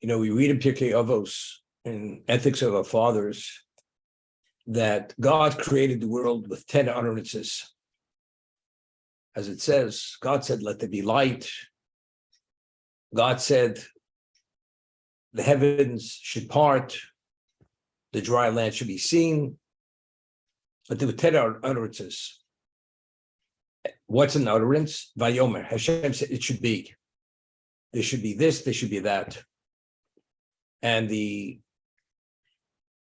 We read in Pirkei Avos, in Ethics of Our Fathers, that God created the world with 10 utterances. As it says, God said, let there be light. God said, the heavens should part, the dry land should be seen. But there were 10 utterances. What's an utterance? Vayomer. Hashem said it should be. There should be this, there should be that. And the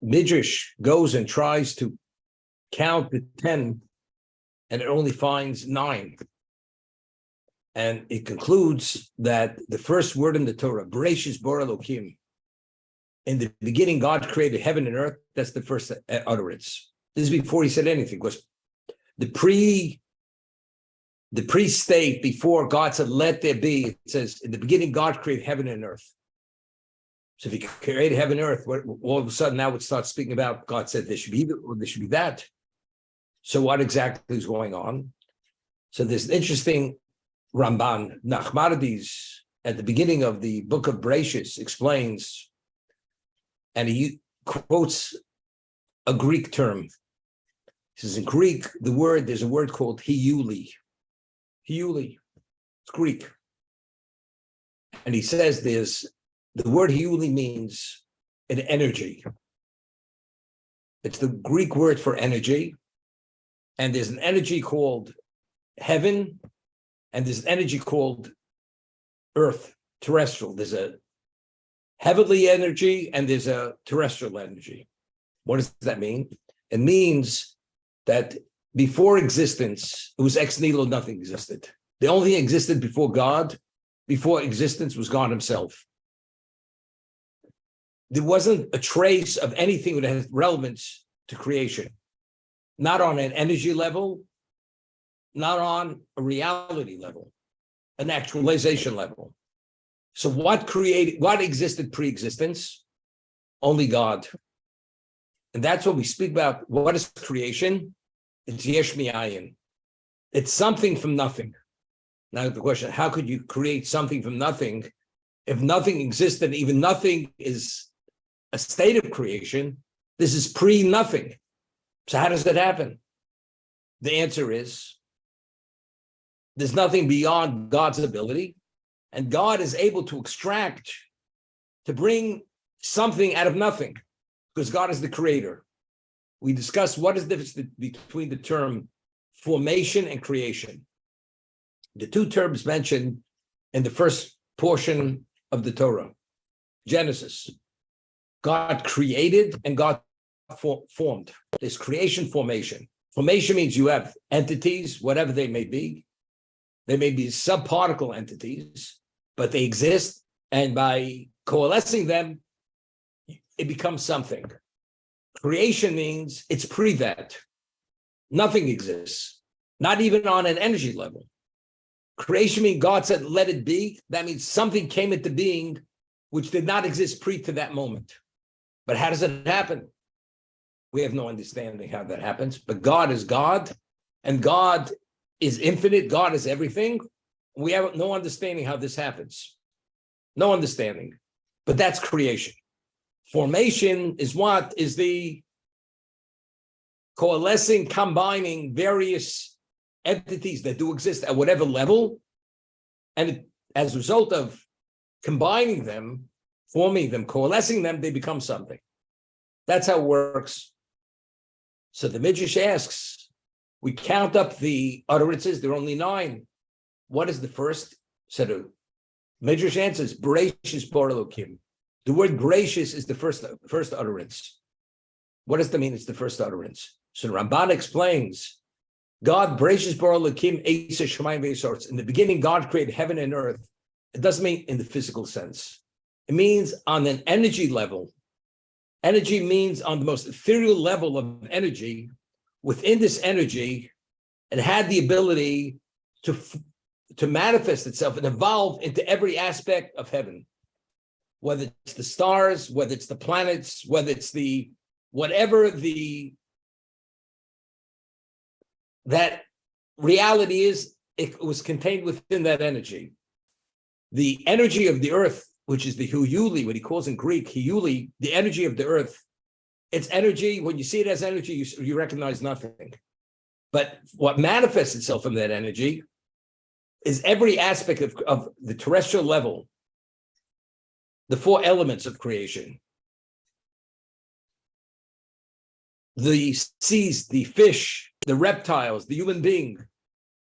Midrash goes and tries to count the 10, and it only finds 9. And it concludes that the first word in the Torah, Bereshis bara Elokim, in the beginning, God created heaven and earth. That's the first utterance. This is before he said anything, because the pre-state before God said, let there be, it says, in the beginning, God created heaven and earth. So if he created heaven and earth, all of a sudden now it starts speaking about God said there should be or there should be that. So what exactly is going on? So there's an interesting Ramban, Nachmanides, at the beginning of the book of Bereshis explains, and he quotes a Greek term. He says in Greek, there's a word called hiuli. Hiuli, it's Greek. And he says the word hiuli means an energy. It's the Greek word for energy. And there's an energy called heaven, and there's an energy called earth, terrestrial. There's a heavenly energy and there's a terrestrial energy. What does that mean? It means that before existence, it was ex nihilo, nothing existed. The only thing existed before God, before existence, was God himself. There wasn't a trace of anything that has relevance to creation. Not on an energy level, not on a reality level, an actualization level. So what existed pre-existence? Only God. And that's what we speak about. What is creation? It's yesh mi'ayin. It's something from nothing. Now the question, how could you create something from nothing? If nothing existed, even nothing is a state of creation, this is pre-nothing. So how does that happen? The answer is, there's nothing beyond God's ability, and God is able to extract, to bring something out of nothing, because God is the creator. We discussed what is the difference between the term formation and creation. The two terms mentioned in the first portion of the Torah, Genesis. God created and God formed. There's creation, formation. Formation means you have entities, whatever they may be. They may be subparticle entities, but they exist, and by coalescing them, it becomes something. Creation means it's pre that. Nothing exists, not even on an energy level. Creation means God said, let it be. That means something came into being which did not exist pre to that moment. But how does it happen? We have no understanding how that happens, but God is God, and God is infinite. God is everything. We have no understanding how this happens. No understanding. But that's creation. Formation is what? Is the coalescing, combining various entities that do exist at whatever level. And as a result of combining them, forming them, coalescing them, they become something. That's how it works. So the Midrash asks, we count up the utterances, there are only 9. What is the first set of? Midrash answers, Bereshis bara Elokim. The word gracious is the first utterance. What does that mean? It's the first utterance. So Ramban explains, God, Bereshis bara Elokim, Eisa Shemayim V'Yisartz. In the beginning, God created heaven and earth. It doesn't mean in the physical sense. It means on an energy level. Energy means on the most ethereal level of energy. Within this energy, it had the ability to manifest itself and evolve into every aspect of heaven. Whether it's the stars, whether it's the planets, whether it's that reality is, it was contained within that energy. The energy of the earth which is the huyuli, what he calls in Greek, huyuli, the energy of the earth. It's energy. When you see it as energy, you recognize nothing. But what manifests itself from that energy is every aspect of the terrestrial level, the four elements of creation. The seas, the fish, the reptiles, the human being,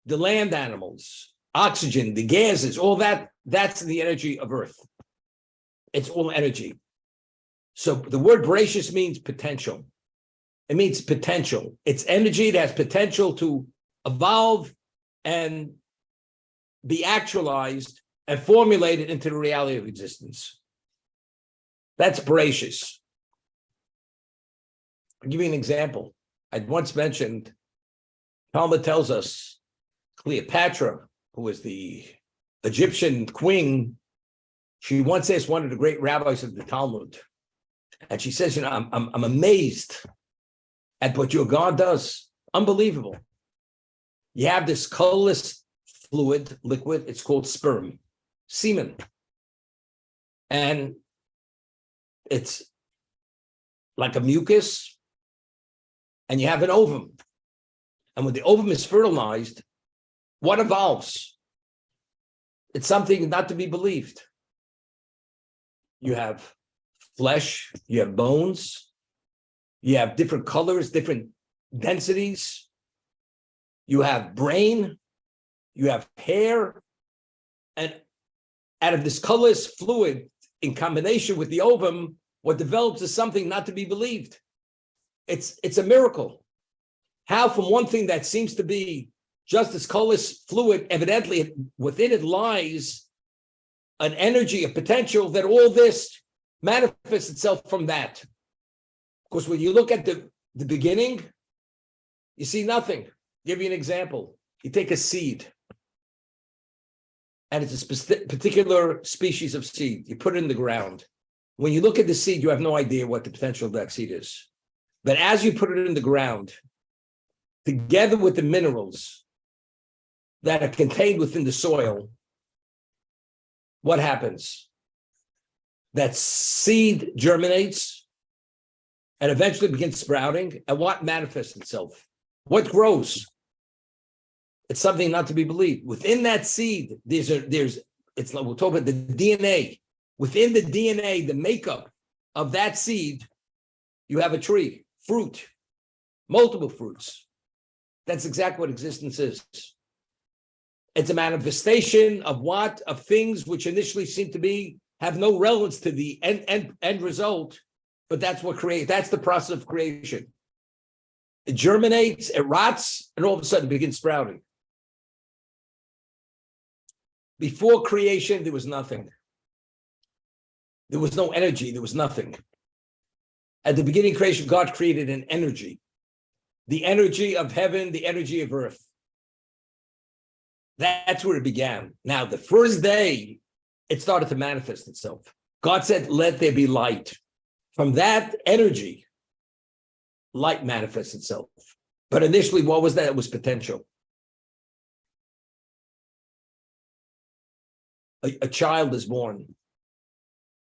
the land animals, oxygen, the gases, all that's the energy of earth. It's all energy. So the word voracious means potential. It means potential. It's energy that has potential to evolve and be actualized and formulated into the reality of existence. That's voracious. I'll give you an example. I'd once mentioned, Talmud tells us, Cleopatra, who was the Egyptian queen, she once asked one of the great rabbis of the Talmud, and she says, I'm amazed at what your God does. Unbelievable. You have this colorless fluid, liquid, it's called sperm, semen. And it's like a mucus, and you have an ovum. And when the ovum is fertilized, what evolves? It's something not to be believed. You have flesh, you have bones, you have different colors, different densities, you have brain, you have hair, and out of this colorless fluid, in combination with the ovum, what develops is something not to be believed. It's a miracle. How from one thing that seems to be just this colorless fluid, evidently within it lies an energy, a potential that all this manifests itself from that. Because when you look at the beginning, you see nothing. I'll give you an example. You take a seed, and it's a particular species of seed. You put it in the ground. When you look at the seed, you have no idea what the potential of that seed is. But as you put it in the ground, together with the minerals that are contained within the soil, what happens? That seed germinates and eventually begins sprouting. And what manifests itself? What grows? It's something not to be believed. Within that seed, we'll talk about the DNA. Within the DNA, the makeup of that seed, you have a tree, fruit, multiple fruits. That's exactly what existence is. It's a manifestation of what? Of things which initially seem to have no relevance to the end result, but that's the process of creation. It germinates, it rots, and all of a sudden it begins sprouting. Before creation, there was nothing. There was no energy, there was nothing. At the beginning of creation, God created an energy. The energy of heaven, the energy of earth. That's where it began. Now, the first day, it started to manifest itself. God said, let there be light. From that energy, light manifests itself. But initially, what was that? It was potential. A child is born,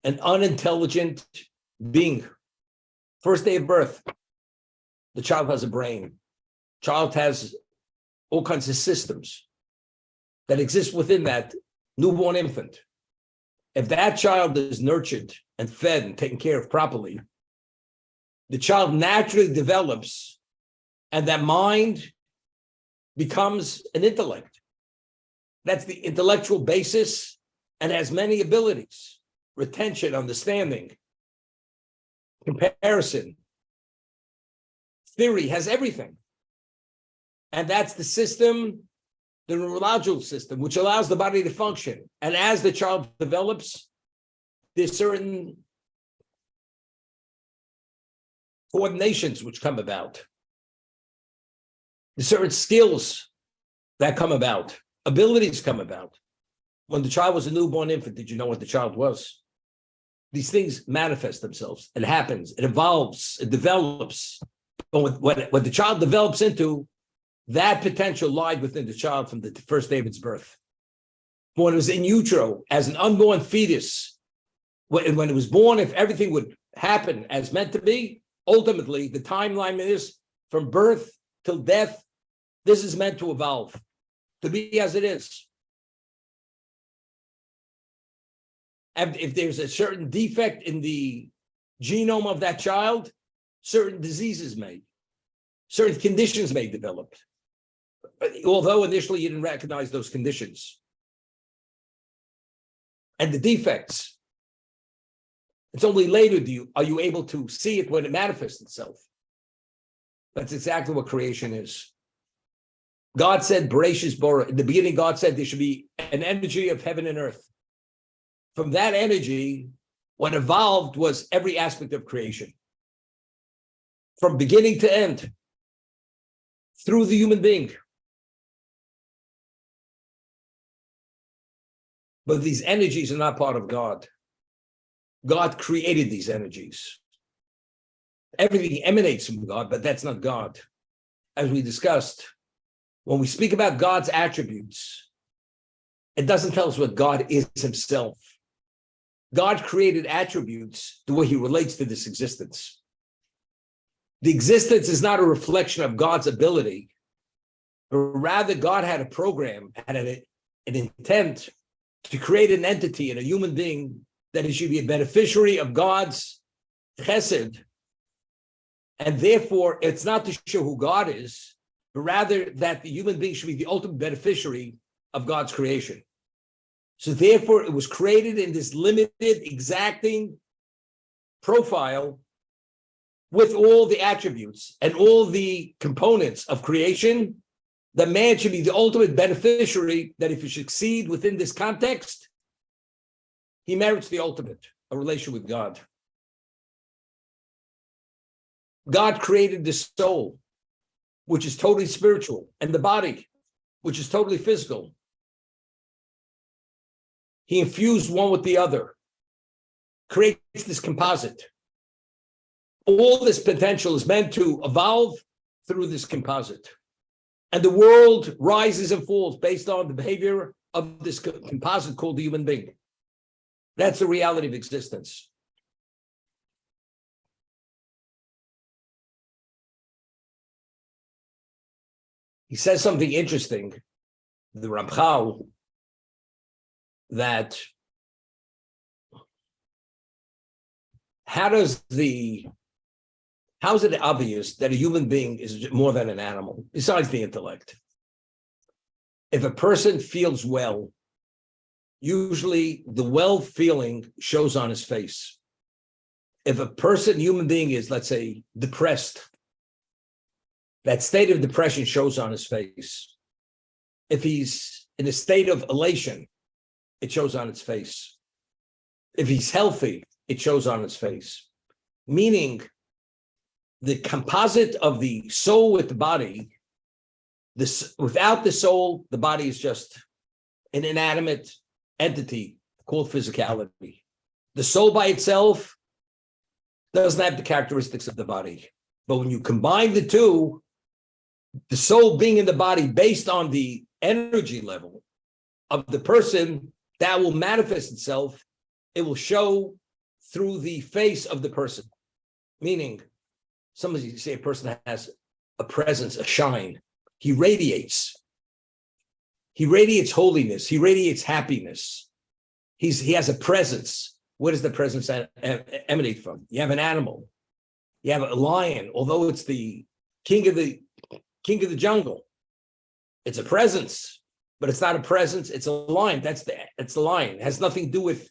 an unintelligent being. First day of birth, the child has a brain. Child has all kinds of systems that exist within that newborn infant. If that child is nurtured and fed and taken care of properly, the child naturally develops, and that mind becomes an intellect. That's the intellectual basis, and has many abilities: retention, understanding, comparison, theory, has everything. And that's the system, the neurological system, which allows the body to function. And as the child develops, there's certain coordinations which come about. There's certain skills that come about, abilities come about. When the child was a newborn infant, did you know what the child was? These things manifest themselves. It happens. It evolves. It develops. But what the child develops into, that potential lied within the child from the first day of its birth. When it was in utero, as an unborn fetus, when it was born, if everything would happen as meant to be, ultimately the timeline is from birth till death. This is meant to evolve, to be as it is. And if there's a certain defect in the genome of that child, certain diseases certain conditions may develop. Although initially you didn't recognize those conditions. And the defects, it's only later are you able to see it when it manifests itself. That's exactly what creation is. God said, Bereshis Bara. In the beginning, God said there should be an energy of heaven and earth. From that energy, what evolved was every aspect of creation. From beginning to end, through the human being. But these energies are not part of God. God created these energies. Everything emanates from God, but that's not God. As we discussed, when we speak about God's attributes, it doesn't tell us what God is himself. God created attributes the way he relates to this existence. The existence is not a reflection of God's ability, but rather God had a program, had an intent to create an entity in a human being that it should be a beneficiary of God's chesed. And therefore, it's not to show who God is, but rather that the human being should be the ultimate beneficiary of God's creation. So therefore, it was created in this limited, exacting profile with all the attributes and all the components of creation. The man should be the ultimate beneficiary, that if he succeed within this context, he merits the ultimate, a relation with God. God created the soul, which is totally spiritual, and the body, which is totally physical. He infused one with the other, creates this composite. All this potential is meant to evolve through this composite. And the world rises and falls based on the behavior of this composite called the human being. That's the reality of existence. He says something interesting, the Ramchal, that how is it obvious that a human being is more than an animal, besides the intellect? If a person feels well, usually the well feeling shows on his face. If a human being is, let's say, depressed, that state of depression shows on his face. If he's in a state of elation, it shows on its face. If he's healthy, it shows on his face. Meaning, the composite of the soul with the body, without the soul, the body is just an inanimate entity called physicality. The soul by itself doesn't have the characteristics of the body. But when you combine the two, the soul being in the body based on the energy level of the person, that will manifest itself. It will show through the face of the person. Meaning, somebody say a person has a presence, a shine. He radiates. He radiates holiness. He radiates happiness. He has a presence. Where does the presence emanate from? You have an animal. You have a lion, although it's the king of the jungle. It's a presence, but it's not a presence. It's a lion. It's the lion. It has nothing to do with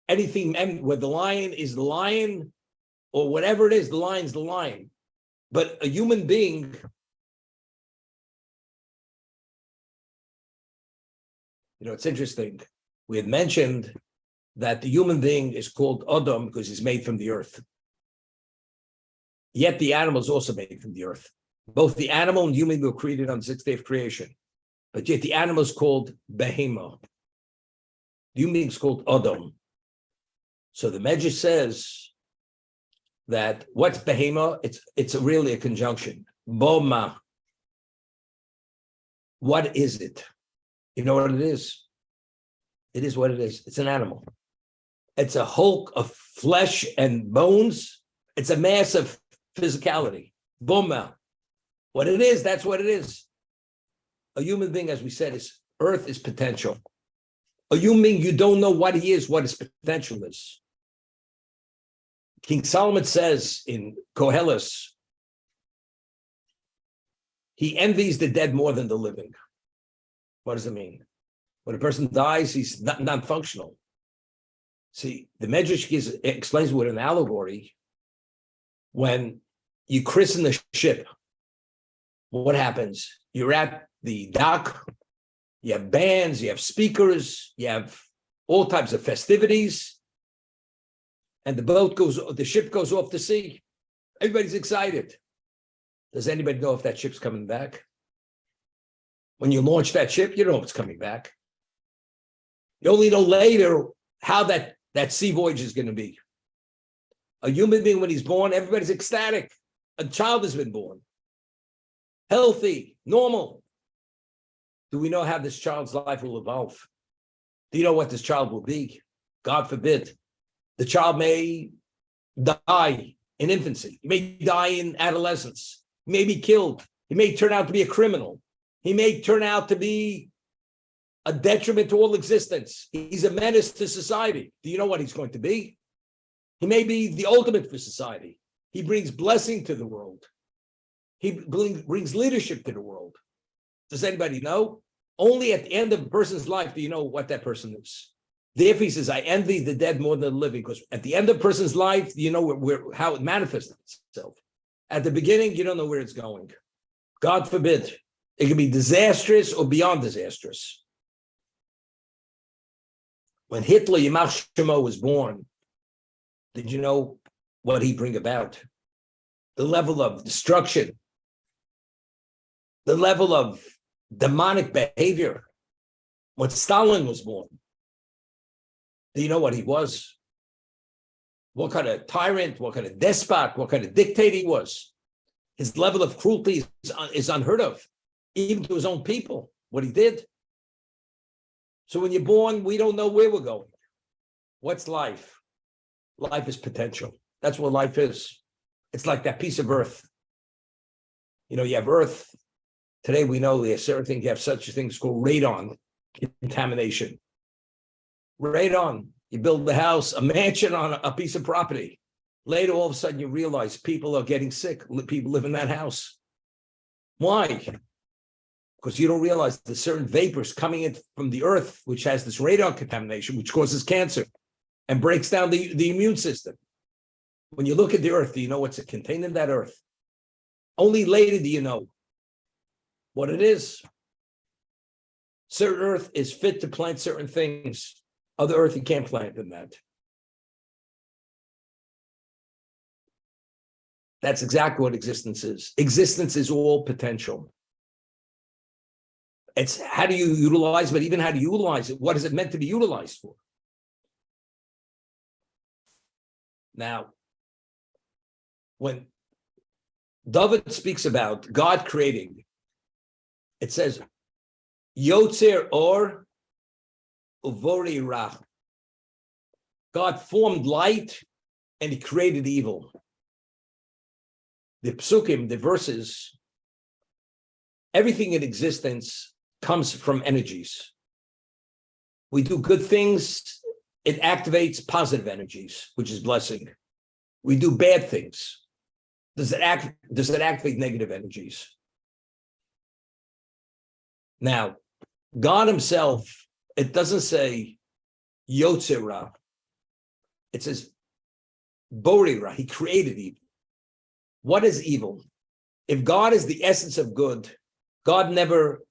anything. Where the lion is the lion, or whatever it is, the lion's the lion. But a human being, it's interesting. We had mentioned that the human being is called Adam because he's made from the earth. Yet the animal is also made from the earth. Both the animal and human were created on the sixth day of creation. But yet the animal is called Behema. The human being is called Adam. So the Medrash says that what's Behema? It's really a conjunction. Boma. What is it? You know what it is? It is what it is. It's an animal. It's a hulk of flesh and bones. It's a mass of physicality. Boom. What it is, that's what it is. A human being, as we said, is earth is potential. A human being, you don't know what he is, what his potential is. King Solomon says in Koheles, he envies the dead more than the living. What does it mean? When a person dies, he's non-functional. See, the Medrash explains with an allegory. When you christen the ship, what happens? You're at the dock, you have bands, you have speakers, you have all types of festivities, and the ship goes off to sea. Everybody's excited. Does anybody know if that ship's coming back? When you launch that ship, you don't know if it's coming back. You only know later how that sea voyage is going to be. A human being, when he's born, everybody's ecstatic. A child has been born. Healthy, normal. Do we know how this child's life will evolve? Do you know what this child will be? God forbid. The child may die in infancy. He may die in adolescence. He may be killed. He may turn out to be a criminal. He may turn out to be a detriment to all existence. He's a menace to society. Do you know what he's going to be? He may be the ultimate for society. He brings blessing to the world. He brings leadership to the world. Does anybody know? Only at the end of a person's life do you know what that person is. Therefore, he says, I envy the dead more than the living, because at the end of a person's life, you know how it manifests itself. At the beginning, you don't know where it's going. God forbid. It can be disastrous or beyond disastrous. When Hitler, Yamach Shemo, was born, did you know what he bring about? The level of destruction, the level of demonic behavior. When Stalin was born, do you know what he was? What kind of tyrant, what kind of despot, what kind of dictator he was? His level of cruelty is unheard of, even to his own people, what he did. So when you're born, we don't know where we're going. What's life? Life is potential. That's what life is. It's like that piece of earth. You know, you have earth. Today we know there's certain things, you have such things called radon contamination. Radon, you build the house, a mansion on a piece of property. Later, all of a sudden, you realize people are getting sick. People live in that house. Why? Because you don't realize there's certain vapors coming in from the earth, which has this radon contamination, which causes cancer and breaks down the immune system. When you look at the earth, do you know what's contained in that earth? Only later do you know what it is. Certain earth is fit to plant certain things. Other earth, you can't plant in that. That's exactly what existence is. Existence is all potential. It's how do you utilize, but even how to utilize it, what is it meant to be utilized for? Now, when David speaks about God creating, it says, Yotzer or Uvori Ra. God formed light and he created evil. The psukim, the verses, everything in existence comes from energies. We do good things, it activates positive energies, which is blessing. We do bad things. Does it activate negative energies? Now, God himself, it doesn't say Yotzera. It says Borira. He created evil. What is evil? If God is the essence of good, God never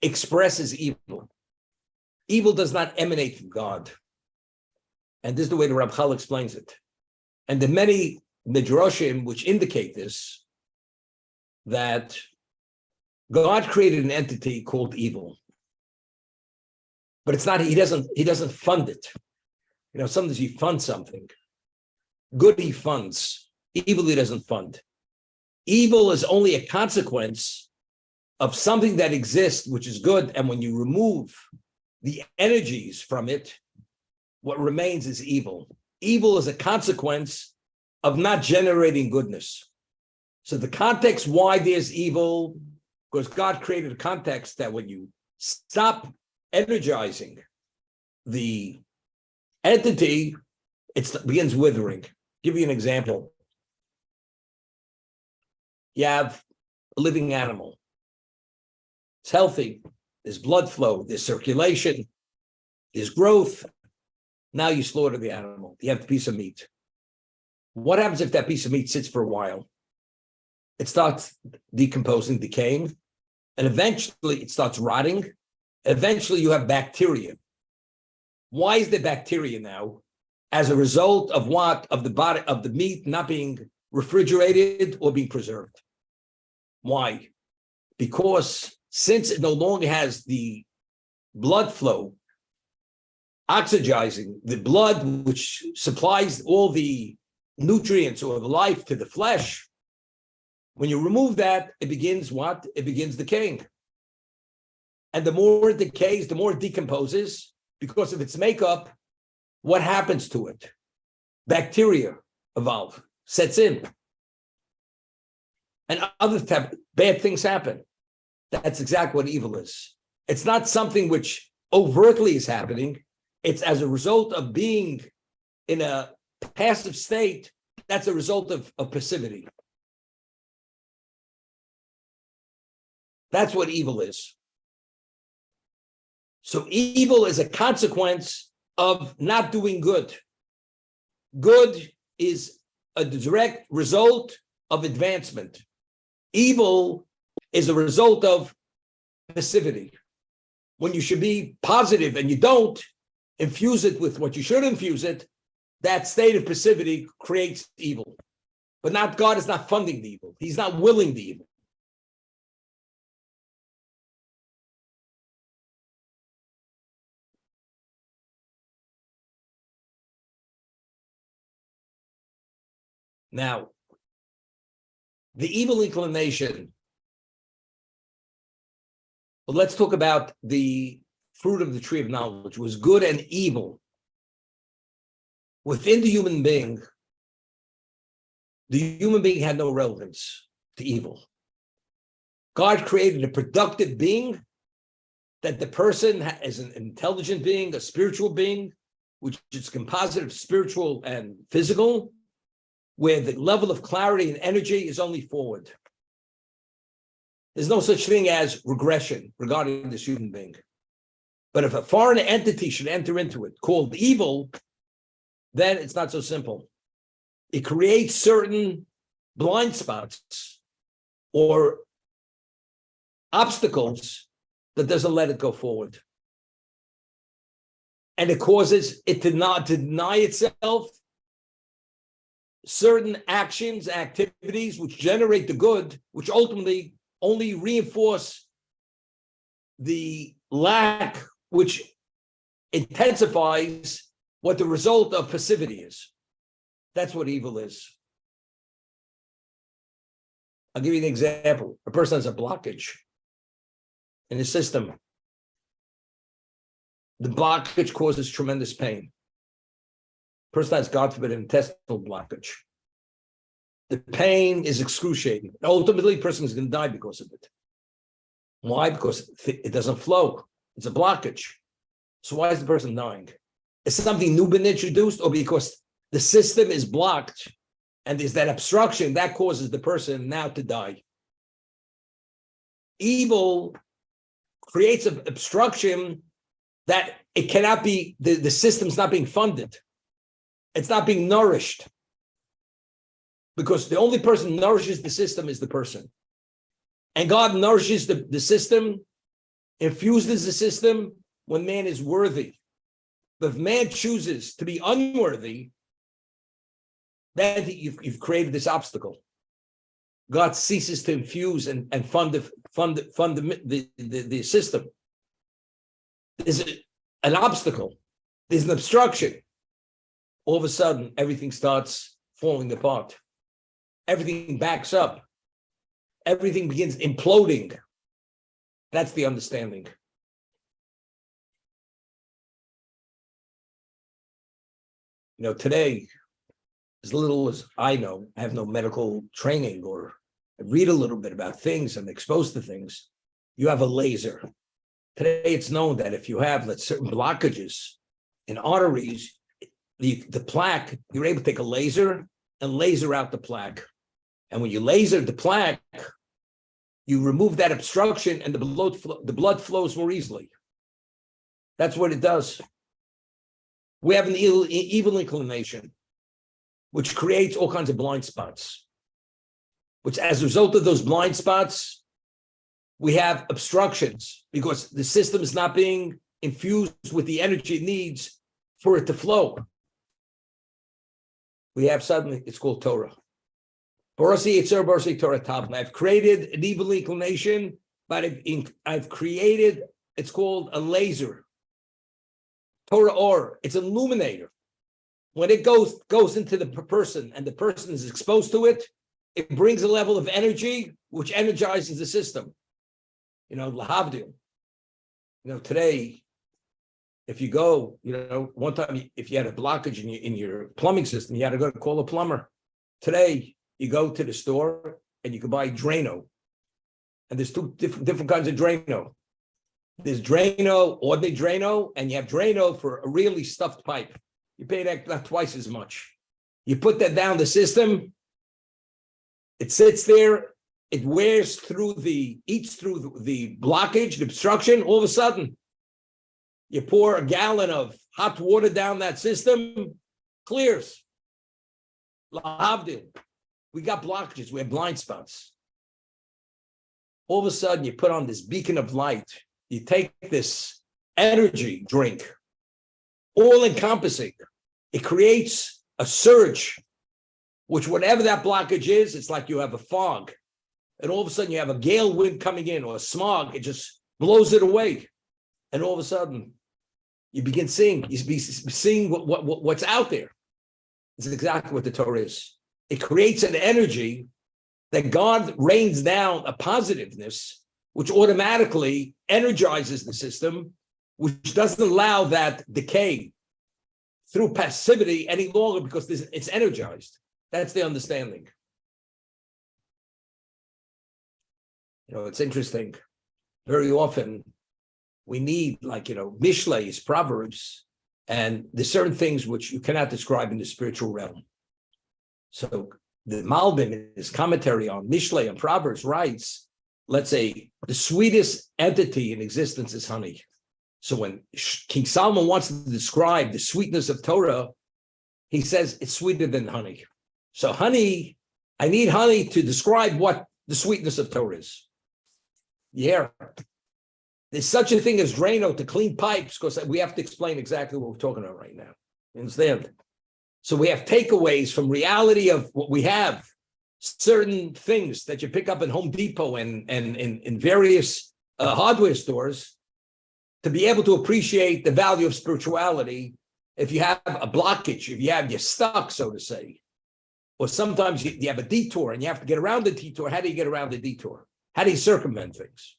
expresses evil. Evil does not emanate from God. And this is the way the Ramchal explains it. And the many midrashim which indicate this, that God created an entity called evil. But it's not, he doesn't fund it. You know, sometimes he funds something. Good he funds. Evil he doesn't fund. Evil is only a consequence of something that exists, which is good. And when you remove the energies from it, what remains is evil. Evil is a consequence of not generating goodness. So the context why there's evil, because God created a context that when you stop energizing the entity, it begins withering. Give you an example. You have a living animal. It's healthy. There's blood flow. There's circulation. There's growth. Now you slaughter the animal. You have a piece of meat. What happens if that piece of meat sits for a while? It starts decomposing, decaying, and eventually it starts rotting. Eventually you have bacteria. Why is there bacteria now? As a result of what? Of the body, of the meat not being refrigerated or being preserved. Why? Because since it no longer has the blood flow, oxygenizing the blood, which supplies all the nutrients or the life to the flesh, when you remove that, it begins what? It begins decaying. And the more it decays, the more it decomposes, because of its makeup, what happens to it? Bacteria evolve, sets in. And other bad things happen. That's exactly what evil is. It's not something which overtly is happening. It's as a result of being in a passive state. That's a result of passivity. That's what evil is. So evil is a consequence of not doing good. Good is a direct result of advancement. Evil is a result of passivity. When you should be positive and you don't, infuse it with what you should infuse it, that state of passivity creates evil. But not God is not funding the evil. He's not willing the evil. Now, the evil inclination. Well, let's talk about the fruit of the tree of knowledge, was good and evil. Within the human being had no relevance to evil. God created a productive being, that the person is an intelligent being, a spiritual being, which is composite of spiritual and physical, where the level of clarity and energy is only forward. There's no such thing as regression regarding this human being. But if a foreign entity should enter into it, called evil, then it's not so simple. It creates certain blind spots or obstacles that doesn't let it go forward. And it causes it to not deny itself certain actions, activities which generate the good, which ultimately only reinforce the lack, which intensifies what the result of passivity is. That's what evil is. I'll give you an example. A person has a blockage in his system. The blockage causes tremendous pain. Person has, God forbid, an intestinal blockage. The pain is excruciating. Ultimately, the person is going to die because of it. Why? Because it doesn't flow. It's a blockage. So why is the person dying? Is something new been introduced, or because the system is blocked and there's that obstruction that causes the person now to die? Evil creates an obstruction that it cannot be, the system's not being funded. It's not being nourished. Because the only person who nourishes the system is the person. And God nourishes the system, infuses the system when man is worthy. But if man chooses to be unworthy, then you've created this obstacle. God ceases to infuse and fund the system. There's an obstacle. There's an obstruction. All of a sudden, everything starts falling apart. Everything backs up. Everything begins imploding. That's the understanding. Today, as little as I know, I have no medical training or I read a little bit about things and exposed to things. You have a laser. Today, it's known that if you have certain blockages in arteries, the plaque, you're able to take a laser and laser out the plaque. And when you laser the plaque, you remove that obstruction and the blood flows more easily. That's what it does. We have an evil inclination, which creates all kinds of blind spots, which as a result of those blind spots, we have obstructions because the system is not being infused with the energy it needs for it to flow. We have suddenly, it's called Torah. I've created an evil inclination, but I've created, it's called a laser. Torah or, it's an illuminator. When it goes into the person and the person is exposed to it, it brings a level of energy which energizes the system. Lahavdil. Today, if you go, one time if you had a blockage in your plumbing system, you had to go call a plumber. Today, you go to the store and you can buy Drano. And there's two different kinds of Drano. There's Drano, ordinary Drano, and you have Drano for a really stuffed pipe. You pay that twice as much. You put that down the system, it sits there, it wears through eats through the blockage, the obstruction. All of a sudden, you pour a gallon of hot water down that system, clears. Lahavdil. We got blockages, we have blind spots. All of a sudden, you put on this beacon of light. You take this energy drink, all encompassing. It creates a surge, which whatever that blockage is, it's like you have a fog. And all of a sudden you have a gale wind coming in or a smog, it just blows it away. And all of a sudden you begin seeing, what's out there. This is exactly what the Torah is. It creates an energy that God rains down a positiveness, which automatically energizes the system, which doesn't allow that decay through passivity any longer because it's energized. That's the understanding. It's interesting. Very often we need, Mishlays, Proverbs, and there's certain things which you cannot describe in the spiritual realm. So the Malbim, in his commentary on Mishlay and Proverbs, writes, let's say, the sweetest entity in existence is honey. So when King Solomon wants to describe the sweetness of Torah, he says it's sweeter than honey. So honey, I need honey to describe what the sweetness of Torah is. Yeah. There's such a thing as Drano to clean pipes, because we have to explain exactly what we're talking about right now. You understand? So we have takeaways from reality of what we have. Certain things that you pick up in Home Depot and in various hardware stores, to be able to appreciate the value of spirituality. If you have a blockage, if you're stuck, so to say, or sometimes you have a detour and you have to get around the detour. How do you get around the detour? How do you circumvent things?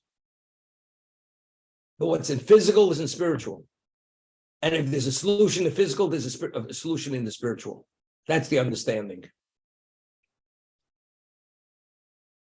But what's in physical is in spiritual. And if there's a solution in physical, there's a solution in the spiritual. That's the understanding.